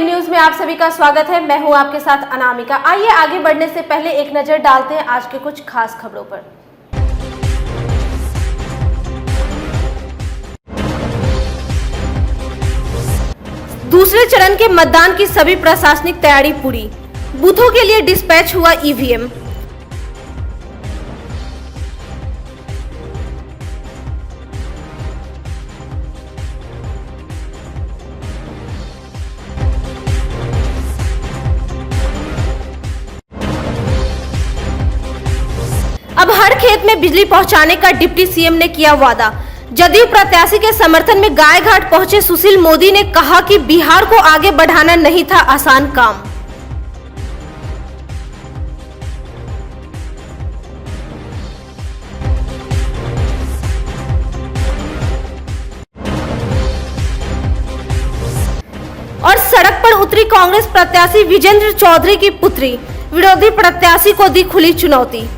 Main news में आप सभी का स्वागत है। मैं हूं आपके साथ अनामिका। आइए आगे बढ़ने से पहले एक नजर डालते हैं आज के कुछ खास खबरों पर। दूसरे चरण के मतदान की सभी प्रशासनिक तैयारी पूरी। बूथों के लिए डिस्पैच हुआ ईवीएम। अब हर खेत में बिजली पहुंचाने का डिप्टी सीएम ने किया वादा। जदयू प्रत्याशी के समर्थन में गायघाट पहुंचे सुशील मोदी ने कहा कि बिहार को आगे बढ़ाना नहीं था आसान काम। और सड़क पर उतरी कांग्रेस प्रत्याशी विजेंद्र चौधरी की पुत्री, विरोधी प्रत्याशी को दी खुली चुनौती।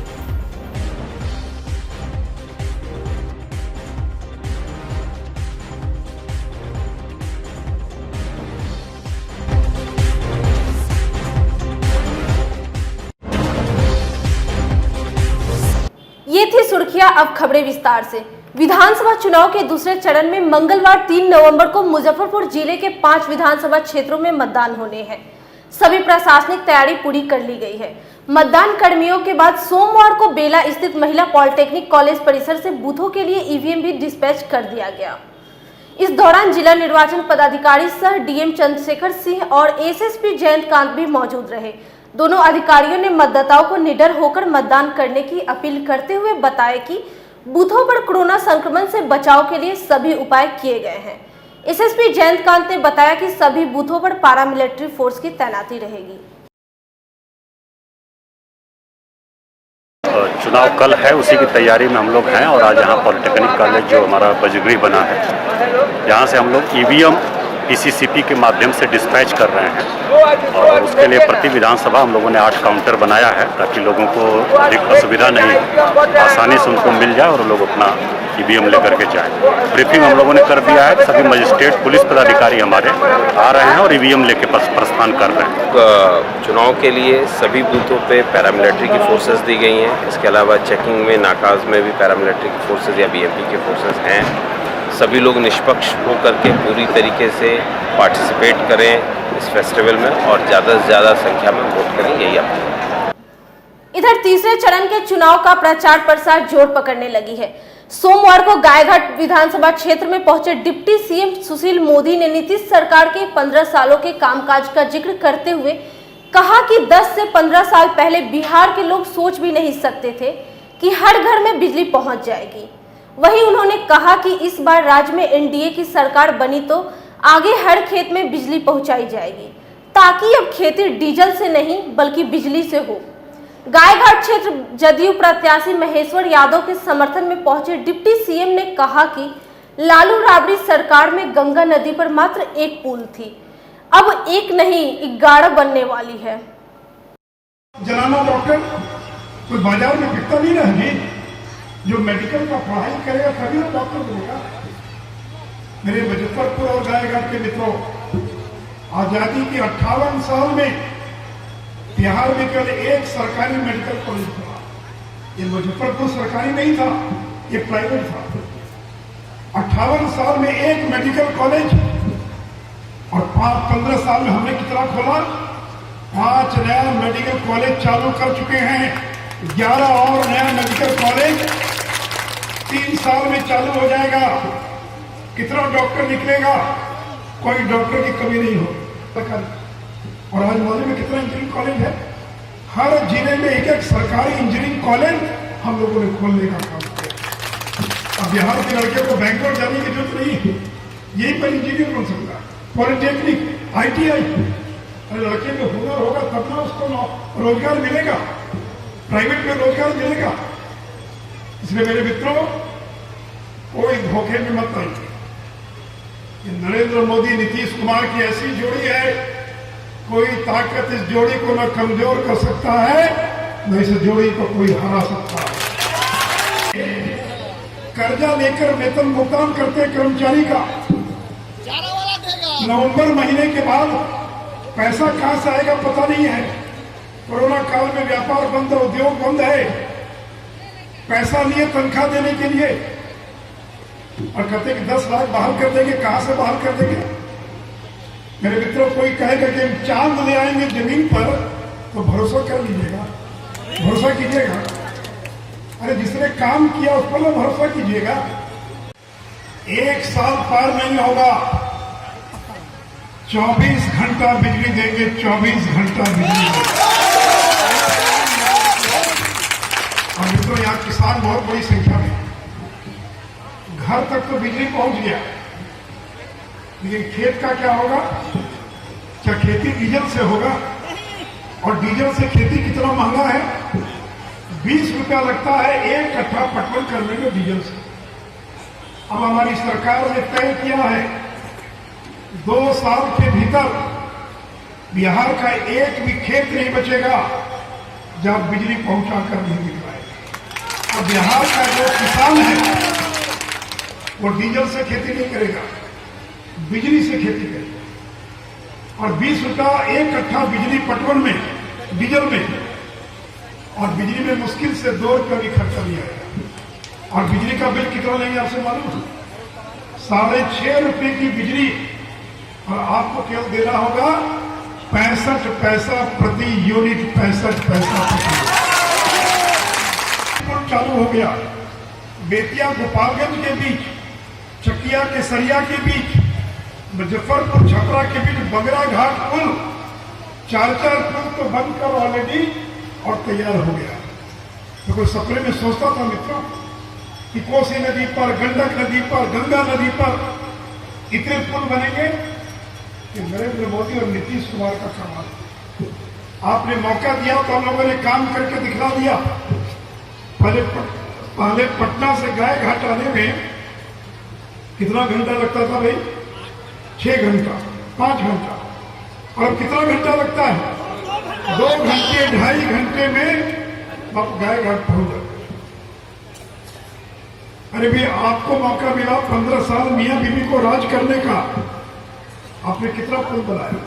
ये थी सुर्खियां, अब खबरें विस्तार से। विधानसभा चुनाव के दूसरे चरण में मंगलवार 3 नवंबर को मुजफ्फरपुर जिले के 5 विधानसभा क्षेत्रों में मतदान होने हैं। सभी प्रशासनिक तैयारी पूरी कर ली गई है। मतदान कर्मियों के बाद सोमवार को बेला स्थित महिला पॉलिटेक्निक कॉलेज परिसर से बूथों के लिए ईवीएम भी डिस्पैच कर दिया गया। इस दौरान जिला निर्वाचन पदाधिकारी सह डीएम चंद्रशेखर सिंह और एसएसपी जयंतकांत भी मौजूद रहे। दोनों अधिकारियों ने मतदाताओं को निडर होकर मतदान करने की अपील करते हुए बताया कि बूथों पर कोरोना संक्रमण से बचाव के लिए सभी उपाय किए गए हैं। एसएसपी जयंतकांत ने बताया कि सभी बूथों पर पैरामिलिट्री फोर्स की तैनाती रहेगी। चुनाव कल है, उसी की तैयारी में हम लोग हैं और आज यहाँ पॉलिटेक्निक कॉलेज जो हमारा बजगरी बना है, यहाँ से हम लोग ईवीएम पीसीसीपी के माध्यम से डिस्पैच कर रहे हैं और उसके लिए प्रति विधानसभा हम लोगों ने 8 काउंटर बनाया है ताकि लोगों को अधिक असुविधा नहीं हो, आसानी से उनको मिल जाए और लोग अपना ईवीएम लेकर के जाएं। ब्रीफिंग हम लोगों ने कर दिया है। सभी मजिस्ट्रेट पुलिस पदाधिकारी हमारे आ रहे हैं और ईवीएम लेके प्रस्थान कर रहे हैं। चुनाव के लिए सभी बूथों पे पैरामिलिट्री की फोर्सेस दी गई हैं। इसके अलावा चेकिंग में नाकाज में भी पैरामिलिट्री की फोर्सेस या बीएमपी के फोर्सेस हैं। सभी लोग निष्पक्ष होकर के पूरी तरीके से पार्टिसिपेट करें इस फेस्टिवल में और ज़्यादा से ज़्यादा संख्या में वोट करें, यही अपील। इधर तीसरे चरण के चुनाव का प्रचार प्रसार जोर पकड़ने लगी है। सोमवार को गायघाट विधानसभा क्षेत्र में पहुंचे डिप्टी सीएम सुशील मोदी ने नीतीश सरकार के 15 सालों के कामकाज का जिक्र करते हुए कहा कि 10 से 15 साल पहले बिहार के लोग सोच भी नहीं सकते थे कि हर घर में बिजली पहुंच जाएगी। वहीं उन्होंने कहा कि इस बार राज्य में एनडीए की सरकार बनी तो आगे हर खेत में बिजली पहुंचाई जाएगी ताकि अब खेती डीजल से नहीं बल्कि बिजली से हो। गायघाट क्षेत्र जदयू प्रत्याशी महेश्वर यादव के समर्थन में पहुंचे डिप्टी सीएम ने कहा कि लालू राबड़ी सरकार में गंगा नदी पर मात्र एक पुल थी, अब एक नहीं 11 बनने वाली है। जनाना डॉक्टर कोई बाजार में बिकता नहीं रहेगी। जो मेडिकल का पढ़ाई करेगा तभी वो डॉक्टर बनेगा। मेरे मुजफ्फरपुर और गायघाट के मित्रों, आजादी के 58 साल में बिहार में केवल एक सरकारी मेडिकल कॉलेज था। ये मुजफ्फरपुर सरकारी नहीं था, ये प्राइवेट था। 58 साल में एक मेडिकल कॉलेज और 15 साल में हमने कितना खोला? 5 नया मेडिकल कॉलेज चालू कर चुके हैं। 11 और नया मेडिकल कॉलेज 3 साल में चालू हो जाएगा। कितना डॉक्टर निकलेगा? कोई डॉक्टर की कमी नहीं हो। और आज मोदी में कितना इंजीनियरिंग कॉलेज है? हर जिले में एक सरकारी इंजीनियरिंग कॉलेज हम लोगों ने खोलने का काम किया। अब बिहार के लड़के को बैंगलोर जाने की जरूरत नहीं है, यही पर इंजीनियर बन सकता है। पॉलिटेक्निक, ITI, लड़के में हुनर होगा तब ना उसको रोजगार मिलेगा, प्राइवेट में रोजगार मिलेगा। इसलिए मेरे मित्रों, कोई धोखे में मत आइए। नरेंद्र मोदी नीतीश कुमार की ऐसी जोड़ी है, कोई ताकत इस जोड़ी को न कमजोर कर सकता है न इस जोड़ी को कोई हरा सकता है। कर्जा लेकर वेतन भुगतान करते कर्मचारी का नवंबर महीने के बाद पैसा कहां से आएगा पता नहीं है। कोरोना काल में व्यापार बंद है, उद्योग बंद है, पैसा नहीं है तनख्वाह देने के लिए, और कहते कि 10 लाख बहाल कर देंगे। कहां से बहाल कर देंगे? मेरे मित्रों, कोई कहेगा कि हम चांद ले आएंगे जमीन पर, तो भरोसा कर लीजिएगा, भरोसा कीजिएगा। अरे जिसने काम किया उस पर भरोसा कीजिएगा। 1 साल पार नहीं होगा, 24 घंटा बिजली देंगे, 24 घंटा बिजली देंगे। और मित्रों, यहाँ किसान बहुत बड़ी संख्या में, घर तक तो बिजली पहुंच गया, लेकिन खेत का क्या होगा? क्या खेती डीजल से होगा? और डीजल से खेती कितना महंगा है? 20 रुपया लगता है 1 कट्ठा पटवन करने में डीजल से। अब हमारी सरकार ने तय किया है 2 साल के भीतर बिहार का एक भी खेत नहीं बचेगा जब बिजली पहुंचा कर नहीं दिखवाएगा। और बिहार का जो किसान है वो डीजल से खेती नहीं करेगा, बिजली से खेती करेगा। और 20 रुपया 1 कट्ठा बिजली पटवन में, डीजल में, और बिजली में मुश्किल से 2 रुपया भी खर्चा नहीं आएगा। और बिजली का बिल कितना लेंगे आपसे मालूम है? 6.5 रुपये की बिजली, और आपको केवल देना होगा 65 पैसा प्रति यूनिट, 65 पैसा प्रति यूनिट। चालू हो गया बेतिया गोपालगंज के बीच, चकिया केसरिया के बीच, मुजफ्फरपुर छपरा के बीच बगरा घाट पुल, 4 पुल तो बनकर ऑलरेडी और तैयार हो गया। तो कोई सपने में सोचता था मित्रों कि कोसी नदी पर, गंडक नदी पर, गंगा नदी पर इतने पुल बनेंगे? कि नरेंद्र मोदी और नीतीश कुमार का कमाल। आपने मौका दिया तो हम लोगों ने काम करके दिखला दिया। पहले पटना से गाय घाट आने में कितना घंटा लगता था भाई? 6 घंटा, 5 घंटा। और अब कितना घंटा लगता है? 2 घंटे, 2.5 घंटे में आप गाय घाट पहुंच जाते। अरे भाई, आपको मौका मिला 15 साल मियां बीबी को राज करने का। आपने कितना पुल बनाया,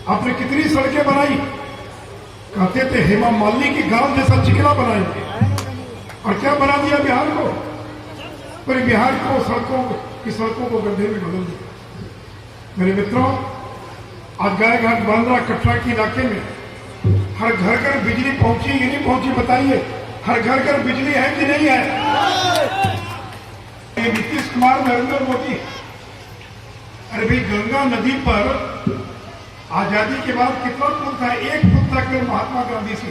आपने कितनी सड़कें बनाई। कहते थे हेमा मालिनी की गांव जैसा चिकना बनाएंगे, और क्या बना दिया बिहार को? पूरे बिहार को सड़कों को गड्ढे में बदल दिया। मेरे मित्रों, आज गाय घाट बांद्रा कटरा के इलाके में हर घर घर बिजली पहुंची कि नहीं पहुंची? बताइए, हर घर घर बिजली है कि नहीं है? नीतीश कुमार, नरेंद्र मोदी, अरे भाई, गंगा नदी पर आजादी के बाद कितना पुल था? 1 पुल तक महात्मा गांधी से,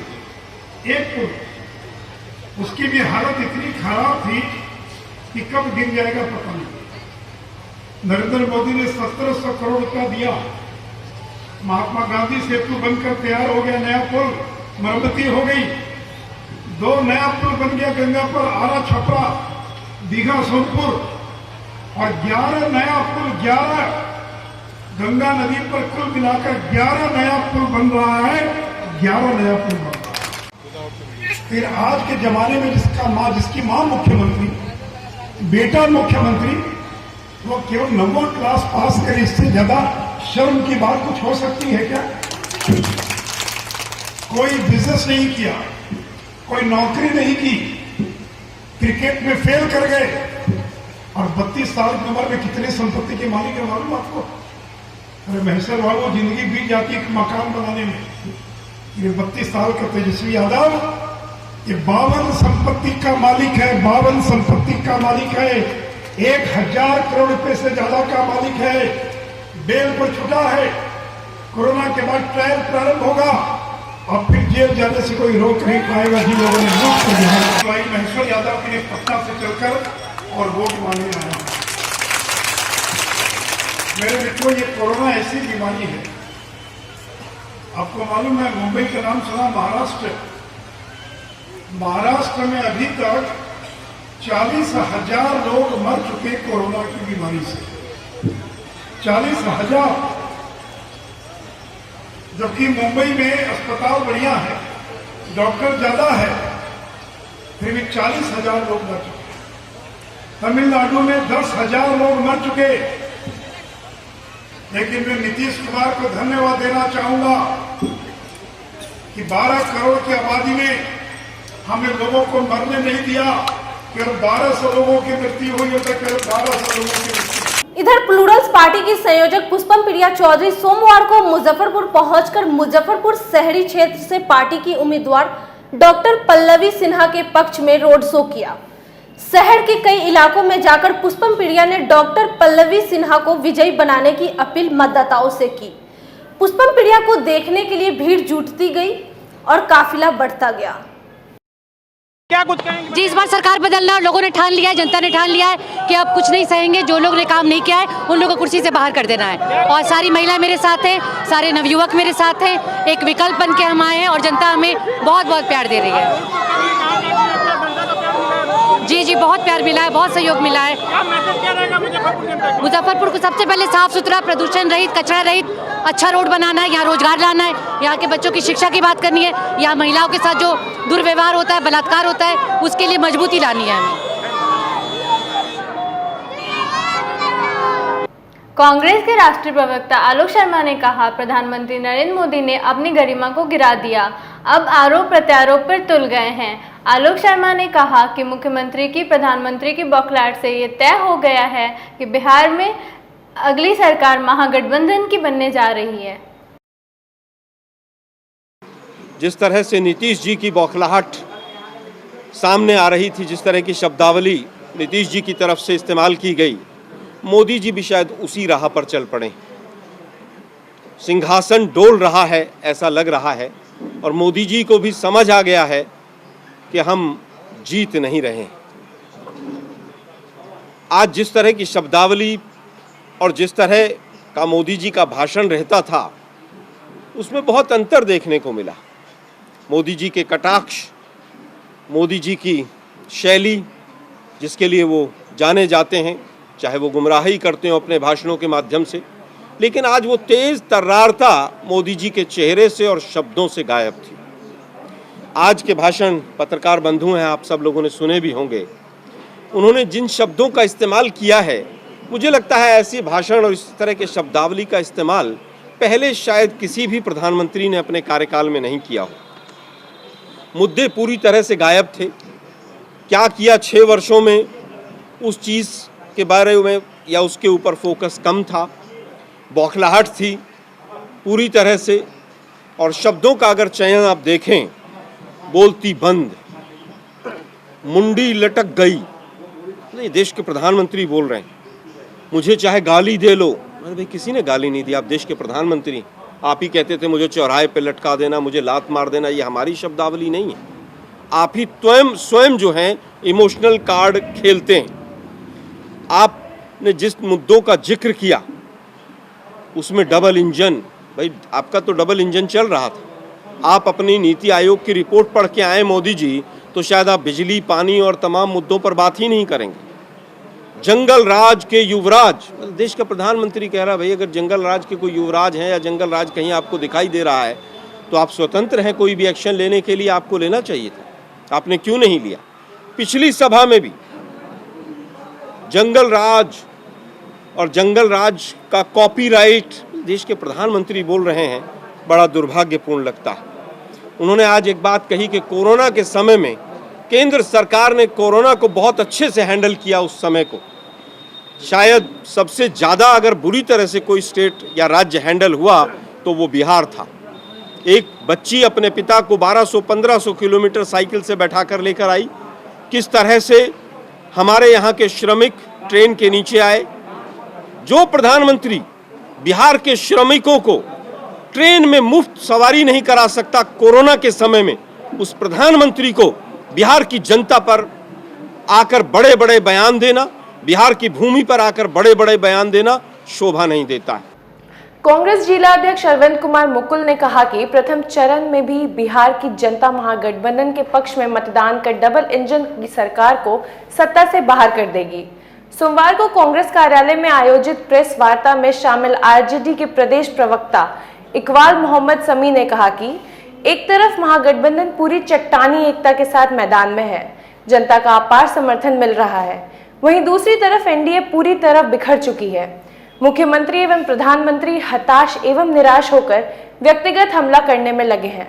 1 पुल। उसकी भी हालत इतनी खराब थी कि कब गिर जाएगा पता नहीं। नरेंद्र मोदी ने 1700 करोड़ रुपया दिया, महात्मा गांधी सेतु बनकर तैयार हो गया, नया पुल मरम्मती हो गई, 2 नया पुल बन गया गंगा पर, आरा छपरा, दीघा सोनपुर, और 11 नया पुल, 11 गंगा नदी पर कुल मिलाकर 11 नया पुल बन रहा है, 11 नया पुल बन रहा है। फिर आज के जमाने में जिसकी मां मुख्यमंत्री, बेटा मुख्यमंत्री, वो केवल 9वीं क्लास पास करे, इससे ज्यादा शर्म की बात कुछ हो सकती है क्या? कोई बिजनेस नहीं किया, कोई नौकरी नहीं की, क्रिकेट में फेल कर गए, और 32 साल की उम्र में कितनी संपत्ति के मालिक है मालूम आपको? अरे महसर वालों, जिंदगी बीत जाती है मकान बनाने में। ये 32 साल का तेजस्वी यादव ये 52 संपत्ति का मालिक है, 52 संपत्ति का मालिक है, 1000 करोड़ रुपए से ज्यादा का मालिक है, बेल पर छुटा है। कोरोना के बाद ट्रायल प्रारंभ होगा और फिर जेल जाने से कोई रोक नहीं पाएगा। जिन लोगों ने वोट कर दिया, महेश्वर यादव के लिए पटना से चलकर और वोट मांगने आया। मेरे मित्रों, ये कोरोना ऐसी बीमारी है, आपको मालूम है, मुंबई का नाम सुना, महाराष्ट्र में अभी तक 40,000 लोग मर चुके कोरोना की बीमारी से। 40,000, जबकि मुंबई में अस्पताल बढ़िया है, डॉक्टर ज्यादा है, फिर भी 40,000 लोग मर चुके। तमिलनाडु में 10,000 लोग मर चुके। लेकिन मैं नीतीश कुमार को धन्यवाद देना चाहूंगा कि 12 करोड़ की आबादी में हमें लोगों को मरने नहीं दिया। केवल 1200 लोगों की मृत्यु हुई है, तो केवल 1200 लोगों की मृत्यु। इधर प्लूरल्स पार्टी की संयोजक पुष्पम प्रिया चौधरी सोमवार को मुजफ्फरपुर पहुंचकर मुजफ्फरपुर शहरी क्षेत्र से पार्टी की उम्मीदवार डॉक्टर पल्लवी सिन्हा के पक्ष में रोड शो किया। शहर के कई इलाकों में जाकर पुष्पम प्रिया ने डॉक्टर पल्लवी सिन्हा को विजयी बनाने की अपील मतदाताओं से की। पुष्पम प्रिया को देखने के लिए भीड़ जुटती गई और काफिला बढ़ता गया। क्या कुछ कहेंगे? जी, इस बार सरकार बदलना लोगों ने ठान लिया है, जनता ने ठान लिया है कि अब कुछ नहीं सहेंगे। जो लोग ने काम नहीं किया है उन लोगों को कुर्सी से बाहर कर देना है। और सारी महिलाएं मेरे साथ हैं, सारे नवयुवक मेरे साथ हैं। एक विकल्प बन के हम आए हैं और जनता हमें बहुत बहुत प्यार दे रही है। जी जी, बहुत प्यार मिला है, बहुत सहयोग मिला है। मुजफ्फरपुर को सबसे पहले साफ सुथरा, प्रदूषण रहित, कचरा रहित, अच्छा रोड बनाना है, यहाँ रोजगार लाना है, यहाँ के बच्चों की शिक्षा की बात करनी है, यहाँ महिलाओं के साथ जो दुर्व्यवहार होता है, बलात्कार होता है, उसके लिए मजबूती लानी है हमें। कांग्रेस के राष्ट्रीय प्रवक्ता आलोक शर्मा ने कहा, प्रधानमंत्री नरेंद्र मोदी ने अपनी गरिमा को गिरा दिया, अब आरोप प्रत्यारोप पर तुल गए हैं। आलोक शर्मा ने कहा कि मुख्यमंत्री की प्रधानमंत्री की बौखलाहट से ये तय हो गया है कि बिहार में अगली सरकार महागठबंधन की बनने जा रही है। जिस तरह से नीतीश जी की बौखलाहट सामने आ रही थी, जिस तरह की शब्दावली नीतीश जी की तरफ से इस्तेमाल की गई, मोदी जी भी शायद उसी राह पर चल पड़े। सिंहासन डोल रहा है ऐसा लग रहा है और मोदी जी को भी समझ आ गया है कि हम जीत नहीं रहे। आज जिस तरह की शब्दावली और जिस तरह का मोदी जी का भाषण रहता था, उसमें बहुत अंतर देखने को मिला। मोदी जी के कटाक्ष, मोदी जी की शैली जिसके लिए वो जाने जाते हैं, चाहे वो गुमराही करते हो अपने भाषणों के माध्यम से, लेकिन आज वो तेज तर्रारता मोदी जी के चेहरे से और शब्दों से गायब थी। आज के भाषण पत्रकार बंधु हैं, आप सब लोगों ने सुने भी होंगे। उन्होंने जिन शब्दों का इस्तेमाल किया है, मुझे लगता है ऐसे भाषण और इस तरह के शब्दावली का इस्तेमाल पहले शायद किसी भी प्रधानमंत्री ने अपने कार्यकाल में नहीं किया हो। मुद्दे पूरी तरह से गायब थे। क्या किया 6 वर्षों में, उस चीज़ के बारे में या उसके ऊपर फोकस कम था। बौखलाहट थी पूरी तरह से, और शब्दों का अगर चयन आप देखें, बोलती बंद, मुंडी लटक गई। नहीं, देश के प्रधानमंत्री बोल रहे हैं, मुझे चाहे गाली दे लो। अरे भाई, किसी ने गाली नहीं दी, आप देश के प्रधानमंत्री। आप ही कहते थे मुझे चौराहे पे लटका देना, मुझे लात मार देना। ये हमारी शब्दावली नहीं है। आप ही स्वयं जो हैं इमोशनल कार्ड खेलते हैं। आपने जिस मुद्दों का जिक्र किया उसमें डबल इंजन, भाई आपका तो डबल इंजन चल रहा था। आप अपनी नीति आयोग की रिपोर्ट पढ़ के आए मोदी जी, तो शायद आप बिजली, पानी और तमाम मुद्दों पर बात ही नहीं करेंगे। जंगल राज के युवराज, देश का प्रधानमंत्री कह रहा है, भाई अगर जंगल राज के कोई युवराज हैं या जंगल राज कहीं आपको दिखाई दे रहा है तो आप स्वतंत्र हैं, कोई भी एक्शन लेने के लिए आपको लेना चाहिए था। आपने क्यों नहीं लिया? पिछली सभा में भी जंगल राज और जंगल राज का कॉपीराइट देश के प्रधानमंत्री बोल रहे हैं, बड़ा दुर्भाग्यपूर्ण लगता है। उन्होंने आज एक बात कही कि कोरोना के समय में केंद्र सरकार ने कोरोना को बहुत अच्छे से हैंडल किया। उस समय को शायद सबसे ज़्यादा अगर बुरी तरह से कोई स्टेट या राज्य हैंडल हुआ तो वो बिहार था। एक बच्ची अपने पिता को 1200-1500 किलोमीटर साइकिल से बैठा कर लेकर आई। किस तरह से हमारे यहाँ के श्रमिक ट्रेन के नीचे आए। जो प्रधानमंत्री बिहार के श्रमिकों को ट्रेन में मुफ्त सवारी नहीं करा सकता कोरोना के समय में, उस प्रधानमंत्री को बिहार की जनता पर आकर बड़े बड़े बयान देना, बिहार की भूमि पर आकर बड़े बड़े बयान देना शोभा नहीं देता है। कांग्रेस जिला अध्यक्ष अरविंद कुमार मुकुल ने कहा कि प्रथम चरण में भी बिहार की जनता महागठबंधन के पक्ष में मतदान कर डबल इंजन की सरकार को सत्ता से बाहर कर देगी। सोमवार को कांग्रेस कार्यालय में आयोजित प्रेस वार्ता में शामिल आरजेडी के प्रदेश प्रवक्ता इकबाल मोहम्मद समी ने कहा कि एक तरफ महागठबंधन पूरी चट्टानी एकता के साथ मैदान में है, जनता का अपार समर्थन मिल रहा है, वहीं दूसरी तरफ एनडीए पूरी तरह बिखर चुकी है। मुख्यमंत्री एवं प्रधानमंत्री हताश एवं निराश होकर व्यक्तिगत हमला करने में लगे हैं।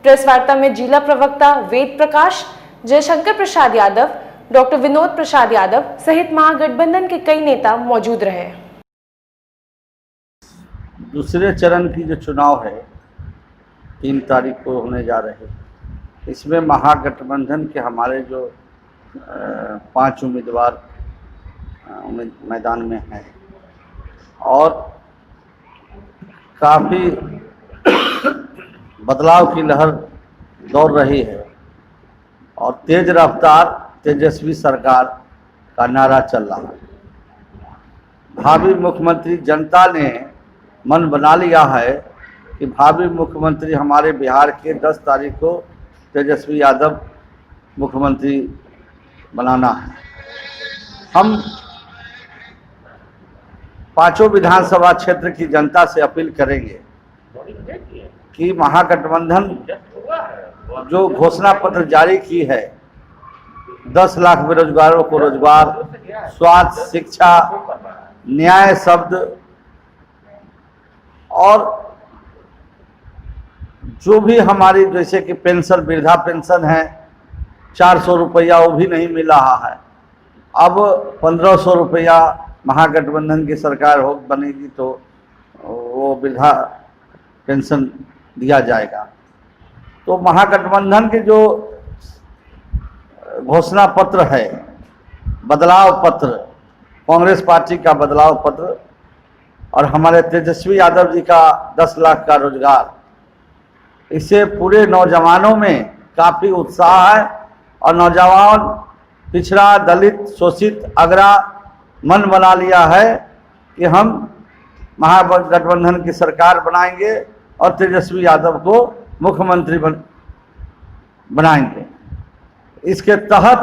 प्रेस वार्ता में जिला प्रवक्ता वेद प्रकाश, जयशंकर प्रसाद यादव, डॉक्टर विनोद प्रसाद यादव सहित महागठबंधन के कई नेता मौजूद रहे। दूसरे चरण की जो चुनाव है 3 तारीख को होने जा रहे हैं, इसमें महागठबंधन के हमारे जो 5 उम्मीदवार मैदान में हैं और काफ़ी बदलाव की लहर दौड़ रही है और तेज रफ्तार तेजस्वी सरकार का नारा चल रहा है। भावी मुख्यमंत्री जनता ने मन बना लिया है कि भावी मुख्यमंत्री हमारे बिहार के 10 तारीख को तेजस्वी यादव मुख्यमंत्री बनाना है। हम 5 विधानसभा क्षेत्र की जनता से अपील करेंगे कि महागठबंधन जो घोषणा पत्र जारी की है, 10 लाख बेरोजगारों को रोजगार, स्वास्थ्य, शिक्षा, न्याय शब्द और जो भी हमारी जैसे कि पेंशन, वृद्धा पेंशन है 400 रुपया, वो भी नहीं मिल रहा है। अब 1500 रुपया महागठबंधन की सरकार हो बनेगी तो वो वृद्धा पेंशन दिया जाएगा। तो महागठबंधन के जो घोषणा पत्र है, बदलाव पत्र, कांग्रेस पार्टी का बदलाव पत्र और हमारे तेजस्वी यादव जी का 10 लाख का रोजगार, इससे पूरे नौजवानों में काफ़ी उत्साह है और नौजवान पिछड़ा, दलित, शोषित, अगरा मन बना लिया है कि हम महागठबंधन की सरकार बनाएंगे और तेजस्वी यादव को मुख्यमंत्री बनाएंगे। इसके तहत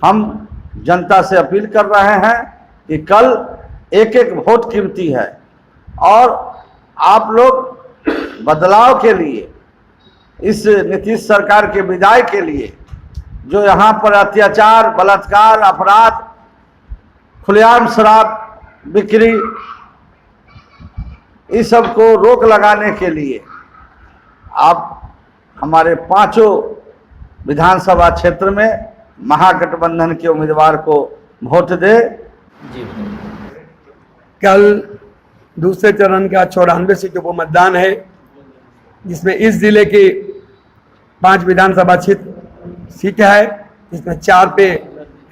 हम जनता से अपील कर रहे हैं कि कल एक एक वोट कीमती है और आप लोग बदलाव के लिए, इस नीतीश सरकार के विदाई के लिए जो यहाँ पर अत्याचार, बलात्कार, अपराध, खुलेआम शराब बिक्री, इस सब को रोक लगाने के लिए आप हमारे 5 विधानसभा क्षेत्र में महागठबंधन के उम्मीदवार को वोट दे। कल दूसरे चरण का 94 सीटों को मतदान है, जिसमें इस जिले के 5 विधानसभा क्षेत्र सीट है, जिसमें 4 पे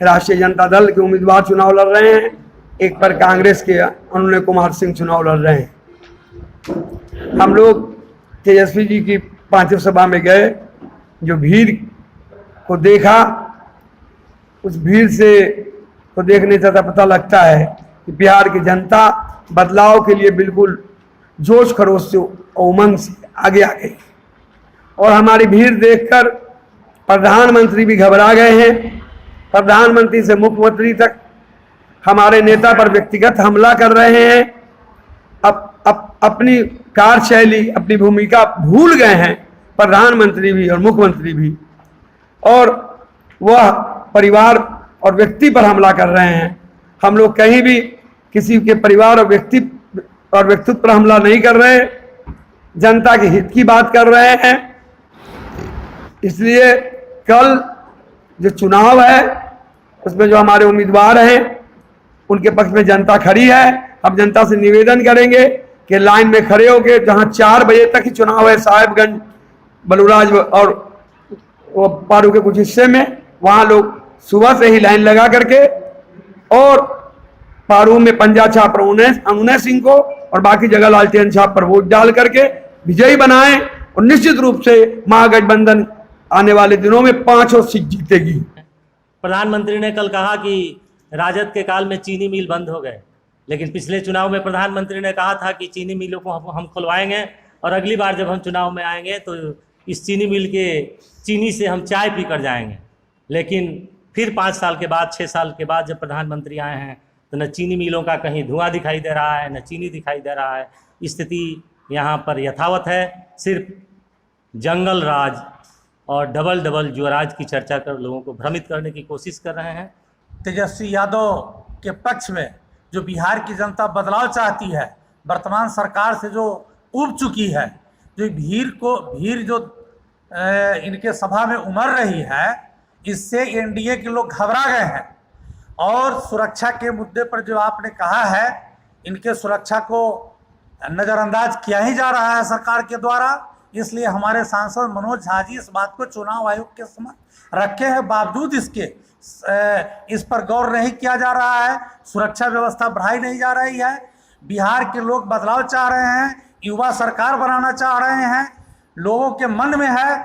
राष्ट्रीय जनता दल के उम्मीदवार चुनाव लड़ रहे हैं, 1 पर कांग्रेस के अनुनय कुमार सिंह चुनाव लड़ रहे हैं। हम लोग तेजस्वी जी की 5वीं सभा में गए, जो भीड़ को देखा, उस भीड़ से को देखने से पता लगता है कि बिहार की जनता बदलाव के लिए बिल्कुल जोश खरोश से और उमंग से आगे आ गई और हमारी भीड़ देखकर प्रधानमंत्री भी घबरा गए हैं। प्रधानमंत्री से मुख्यमंत्री तक हमारे नेता पर व्यक्तिगत हमला कर रहे हैं। अपनी कार्यशैली, अपनी भूमिका भूल गए हैं प्रधानमंत्री भी और मुख्यमंत्री भी, और वह परिवार और व्यक्ति पर हमला कर रहे हैं। हम लोग कहीं भी किसी के परिवार और व्यक्तित्व पर हमला नहीं कर रहे, जनता के हित की बात कर रहे हैं। इसलिए कल जो चुनाव है उसमें जो हमारे उम्मीदवार हैं उनके पक्ष में जनता खड़ी है। हम जनता से निवेदन करेंगे कि लाइन में खड़े होकर, जहां 4 बजे तक ही चुनाव है साहेबगंज, बलूराज और वो पारू के कुछ हिस्से में, वहां लोग सुबह से ही लाइन लगा करके और पारू में पंजा छाप पर अनुनय सिंह को और बाकी जगह लालटेन छाप पर वोट डाल करके विजयी बनाएं और निश्चित रूप से महागठबंधन आने वाले दिनों में 5 सीट जीतेगी। प्रधानमंत्री ने कल कहा कि राजद के काल में चीनी मिल बंद हो गए, लेकिन पिछले चुनाव में प्रधानमंत्री ने कहा था कि चीनी मिलों को हम खुलवाएंगे और अगली बार जब हम चुनाव में आएंगे तो इस चीनी मिल के चीनी से हम चाय पी कर जाएंगे। लेकिन फिर 5 साल के बाद, 6 साल के बाद जब प्रधानमंत्री आए हैं तो न चीनी मिलों का कहीं धुआं दिखाई दे रहा है, न चीनी दिखाई दे रहा है। स्थिति यहाँ पर यथावत है। सिर्फ जंगल राज और डबल जुआराज की चर्चा कर लोगों को भ्रमित करने की कोशिश कर रहे हैं। तेजस्वी यादव के पक्ष में जो बिहार की जनता बदलाव चाहती है, वर्तमान सरकार से जो उब चुकी है, जो भीड़ जो इनके सभा में उमड़ रही है, इससे एनडीए के लोग घबरा गए हैं। और सुरक्षा के मुद्दे पर जो आपने कहा है, इनके सुरक्षा को नज़रअंदाज किया ही जा रहा है सरकार के द्वारा। इसलिए हमारे सांसद मनोज झा जी इस बात को चुनाव आयोग के समक्ष रखे हैं, बावजूद इसके इस पर गौर नहीं किया जा रहा है, सुरक्षा व्यवस्था बढ़ाई नहीं जा रही है। बिहार के लोग बदलाव चाह रहे हैं, युवा सरकार बनाना चाह रहे हैं। लोगों के मन में है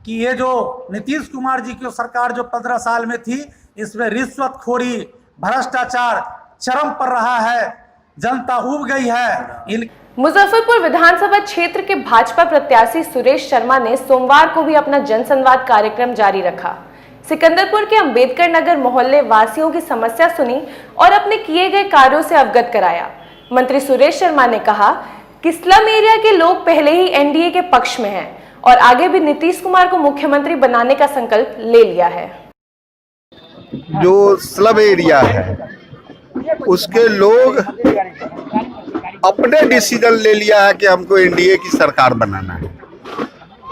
कि ये जो नीतीश कुमार जी की सरकार जो 15 साल में थी, इसमें रिश्वतखोरी, भ्रष्टाचार चरम पर रहा है, जनता उब गई है। मुजफ्फरपुर विधानसभा क्षेत्र के भाजपा प्रत्याशी सुरेश शर्मा ने सोमवार को भी अपना जनसंवाद कार्यक्रम जारी रखा। सिकंदरपुर के अंबेडकर नगर मोहल्ले वासियों की समस्या सुनी और अपने किए गए कार्यों से अवगत कराया। मंत्री सुरेश शर्मा ने कहा कि स्लम एरिया के लोग पहले ही एनडीए के पक्ष में हैं और आगे भी नीतीश कुमार को मुख्यमंत्री बनाने का संकल्प ले लिया है। जो स्लम एरिया है उसके लोग अपने डिसीजन ले लिया है कि हमको एनडीए की सरकार बनाना है।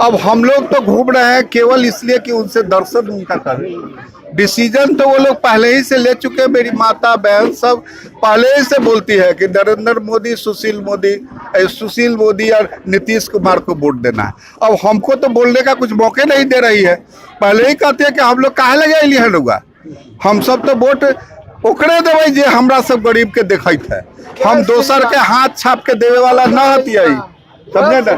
अब हम लोग तो घूम रहे हैं केवल इसलिए कि उनसे दर्शन उनका करें। डिसीजन तो वो लोग पहले ही से ले चुके हैं। मेरी माता बहन सब पहले ही से बोलती है कि नरेंद्र मोदी, सुशील मोदी और नीतीश कुमार को वोट देना है। अब हमको तो बोलने का कुछ मौके नहीं दे रही है। पहले ही कहते हैं कि हम लोग काहे लगे लिए होगा, हम सब तो वोट ओकरे देवे जे हमरा सब गरीब के देखत है। हम दोसर के हाथ छाप के देवे वाला न हतिया, समझे ना।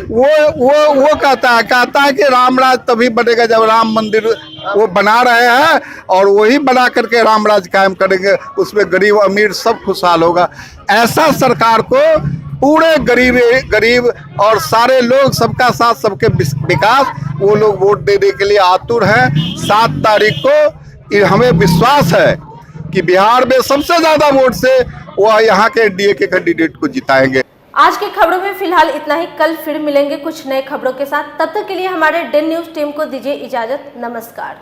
वो कहता है कि राम राज तभी बनेगा जब राम मंदिर वो बना रहे हैं और वही बना करके राम राज कायम करेंगे, उसमें गरीब अमीर सब खुशहाल होगा। ऐसा सरकार को पूरे गरीब और सारे लोग, सबका साथ सबके विकास, वो लोग वोट देने के लिए आतुर हैं। 7 तारीख को हमें विश्वास है कि बिहार में सबसे ज्यादा वोट से वो यहाँ के एनडीए के कैंडिडेट को जिताएंगे। आज की खबरों में फिलहाल इतना ही। कल फिर मिलेंगे कुछ नए खबरों के साथ। तब तक के लिए हमारे डेन न्यूज टीम को दीजिए इजाजत। नमस्कार।